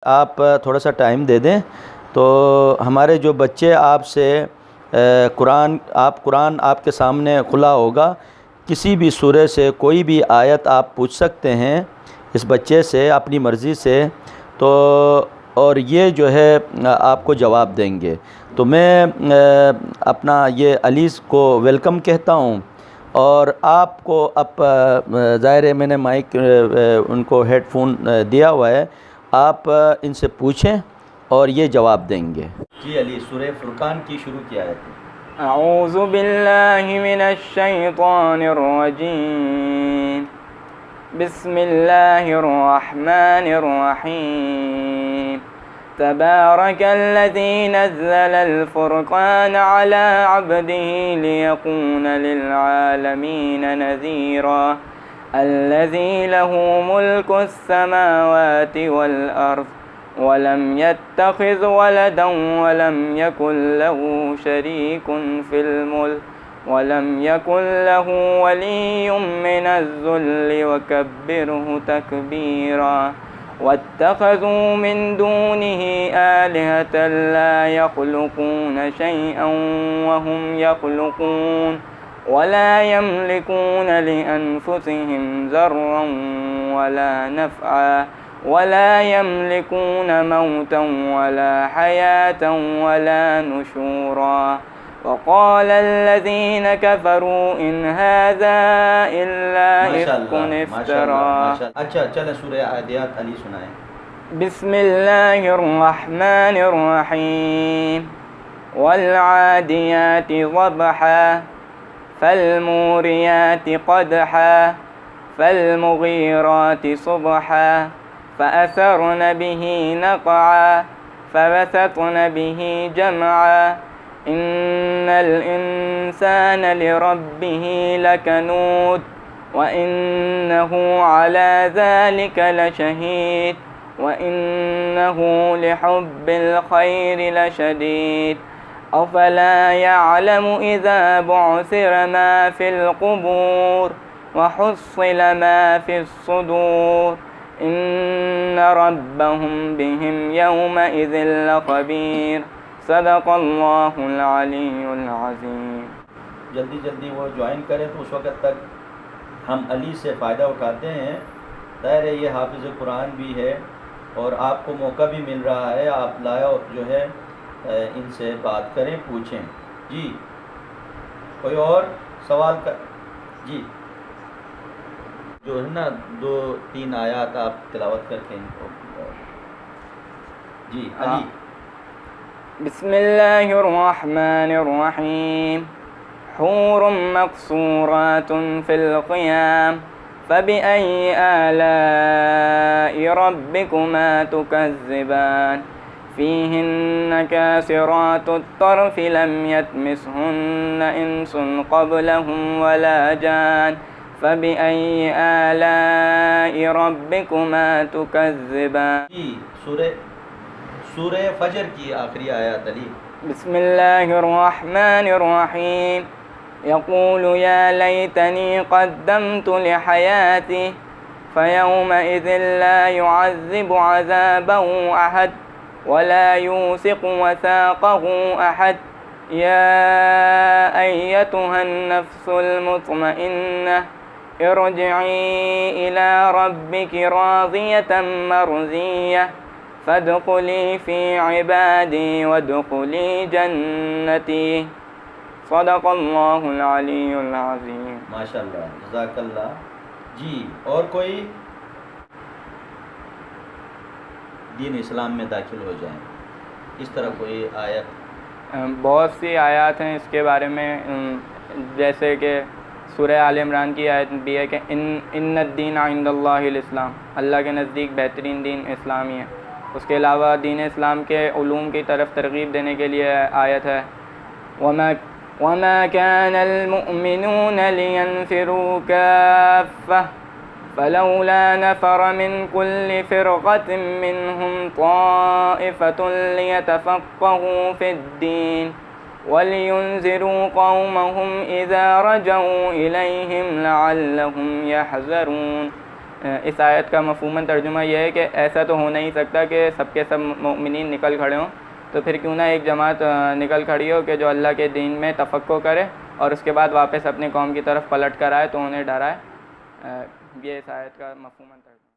آپ تھوڑا سا ٹائم دے دیں تو ہمارے جو بچے آپ سے قرآن آپ کے سامنے کھلا ہوگا، کسی بھی سورے سے کوئی بھی آیت آپ پوچھ سکتے ہیں اس بچے سے اپنی مرضی سے، تو اور یہ جو ہے آپ کو جواب دیں گے۔ تو میں اپنا یہ علی کو ویلکم کہتا ہوں، اور آپ کو اب ظاہر ہے میں نے مائک ان کو ہیڈ فون دیا ہوا ہے، آپ ان سے پوچھیں اور یہ جواب دیں گے۔ جی علی، سورہ فرقان کی شروع کی آیت ہے۔ اعوذ باللہ من الشیطان الرجیم، بسم اللہ الرحمن الرحیم، تبارک الذی نزل الفرقان علی عبده لیکون للعالمین نذیرا، الذی له ملک السماوات والارض ولم يتخذ ولدا ولم يكن له شريك في الملك ولم يكن له ولي من الذل وكبره تكبيرا، واتخذوا من دونه آلهة لا يخلقون شيئا وهم يخلقون ولا يملكون لأنفسهم ضرا ولا نفعا ولا يملكون موتا ولا حياة ولا نشورا، وقال الذين كفروا إن هذا إلا إفك افترى۔ اچھا چلیں سورہ عادیات علی سنائیں۔ بسم اللہ الرحمن الرحیم، والعادیات ضبحا فالموریات قدحا فالمغیرات صبحا فأثرن به نقعا فوسطن به جمعا، إن الإنسان لربه لكنود وإنه على ذلك لشهيد وإنه لحب الخير لشديد، أفلا يعلم إذا بعثر ما في القبور وحصل ما في الصدور، إن ربهم بهم يومئذ لخبير، صدق اللہ العلی العظیم۔ جلدی وہ جوائن کریں تو اس وقت تک ہم علی سے فائدہ اٹھاتے ہیں۔ ظاہر ہے یہ حافظ قرآن بھی ہے اور آپ کو موقع بھی مل رہا ہے، آپ لایا جو ہے ان سے بات کریں، پوچھیں۔ جی کوئی اور سوال جی جو ہے نا 2-3 آیات آپ تلاوت کر کے ان کو۔ جی علی۔ بسم اللہ الرحمن الرحیم، حور مقصورات فی القیام فبأي آلاء ربكما تكذبان، فيهن كاسرات الطرف لم يطمثهن إنس قبلهم ولا جان، فبأي آلاء ربكما تكذبان۔ سورہ فجر کی آخری آیات علی۔ بسم اللہ الرحمن الرحیم، یقول یا لیتنی قدمت لحیاتی فیومئذ لا يعذب عذابه أحد ولا يوثق وثاقه أحد، يا أيتها النفس المطمئنة ارجعي إلى ربك راضية مرضية فادخلی فی عبادی وادخلی جنتی، صدق اللہ العلی العظیم۔ ماشاءاللہ، جزاک اللہ۔ جی اور کوئی دین اسلام میں داخل ہو جائیں، اس طرح کوئی آیت؟ بہت سی آیات ہیں اس کے بارے میں، جیسے کہ سورہ آل عمران کی آیت بھی ہے کہ ان الدین عند اللہ الاسلام، اللہ کے نزدیک بہترین دین اسلام ہی ہے۔ اس کے علاوہ دین اسلام کے علوم کی طرف ترغیب دینے کے لیے آیت ہے وَمَا كَانَ الْمُؤْمِنُونَ لِيَنْفِرُوا كَافَّةً فَلَوْلَا نَفَرَ مِنْ كُلِّ فِرْقَةٍ مِّنْهُمْ طَائِفَةٌ لِيَتَفَقَّهُوا فِي الدِّينِ وَلِيُنْذِرُوا قَوْمَهُمْ إِذَا رَجَعُوا إِلَيْهِمْ لَعَلَّهُمْ يَحْذَرُونَ، اس آیت کا مفہوماً ترجمہ یہ ہے کہ ایسا تو ہو نہیں سکتا کہ سب کے سب مومنین نکل کھڑے ہوں، تو پھر کیوں نہ ایک جماعت نکل کھڑی ہو کہ جو اللہ کے دین میں تفقہ کرے اور اس کے بعد واپس اپنے قوم کی طرف پلٹ کر آئے تو انہیں ڈرائے۔ یہ اس آیت کا مفہوماً ترجمہ۔